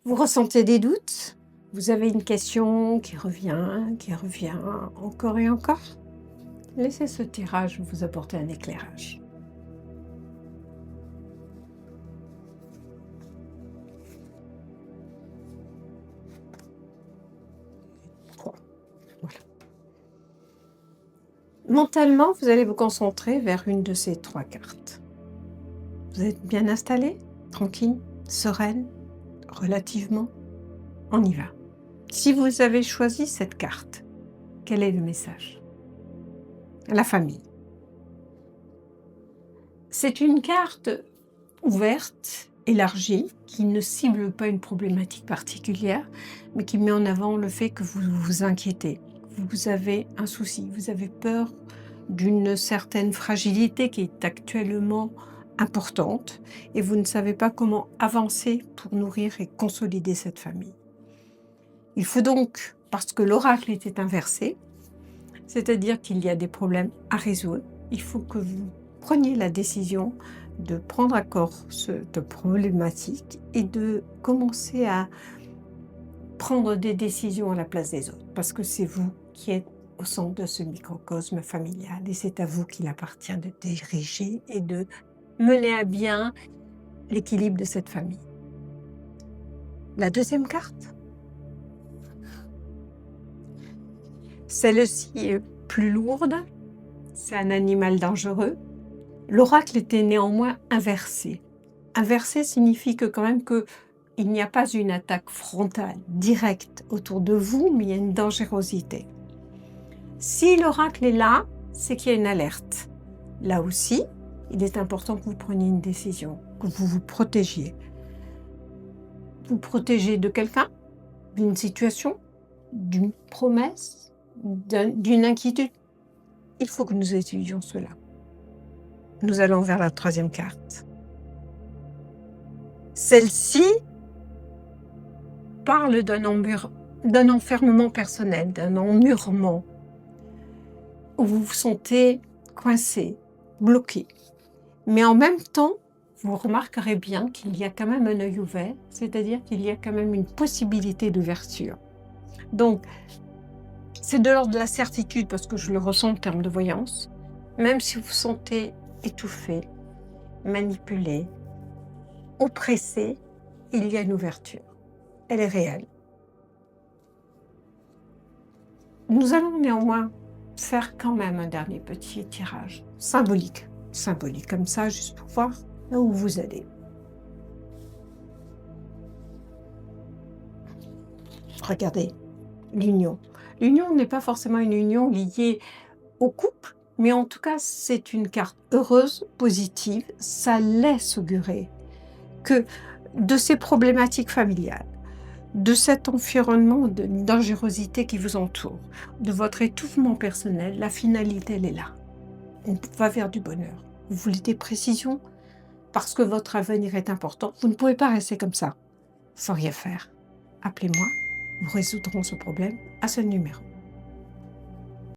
Vous ressentez des doutes? Vous avez une question qui revient encore et encore? Laissez ce tirage vous apporter un éclairage. Trois. Voilà. Mentalement, vous allez vous concentrer vers une de ces 3 cartes. Vous êtes bien installé, tranquille, sereine, relativement? On y va. Si vous avez choisi cette carte, quel est le message? La famille. C'est une carte ouverte, élargie, qui ne cible pas une problématique particulière, mais qui met en avant le fait que vous vous inquiétez. Vous avez un souci, vous avez peur d'une certaine fragilité qui est actuellement importante et vous ne savez pas comment avancer pour nourrir et consolider cette famille. Il faut donc, parce que l'oracle était inversé, c'est-à-dire qu'il y a des problèmes à résoudre, il faut que vous preniez la décision de prendre à corps cette problématique et de commencer à prendre des décisions à la place des autres, parce que c'est vous qui êtes au centre de ce microcosme familial et c'est à vous qu'il appartient de diriger et de mener à bien l'équilibre de cette famille. La deuxième carte, celle-ci est plus lourde, c'est un animal dangereux. L'oracle était néanmoins inversé. Inversé signifie que quand même il n'y a pas une attaque frontale, directe autour de vous, mais il y a une dangerosité. Si l'oracle est là, c'est qu'il y a une alerte. Là aussi, il est important que vous preniez une décision, que vous vous protégiez. Vous protégez de quelqu'un, d'une situation, d'une promesse, d'une inquiétude. Il faut que nous étudions cela. Nous allons vers la troisième carte. Celle-ci parle d'un enfermement personnel, d'un emmurement, où vous vous sentez coincé, bloqué. Mais en même temps, vous remarquerez bien qu'il y a quand même un œil ouvert, c'est-à-dire qu'il y a quand même une possibilité d'ouverture. Donc, c'est de l'ordre de la certitude, parce que je le ressens en termes de voyance, même si vous vous sentez étouffé, manipulé, oppressé, il y a une ouverture. Elle est réelle. Nous allons néanmoins faire quand même un dernier petit tirage symbolique comme ça, juste pour voir là où vous allez. Regardez, l'union. L'union n'est pas forcément une union liée au couple, mais en tout cas, c'est une carte heureuse, positive. Ça laisse augurer que de ces problématiques familiales, de cet environnement de dangerosité qui vous entoure, de votre étouffement personnel, la finalité, elle est là. On va vers du bonheur. Vous voulez des précisions? Parce que votre avenir est important. Vous ne pouvez pas rester comme ça, sans rien faire. Appelez-moi, nous résoudrons ce problème à ce numéro.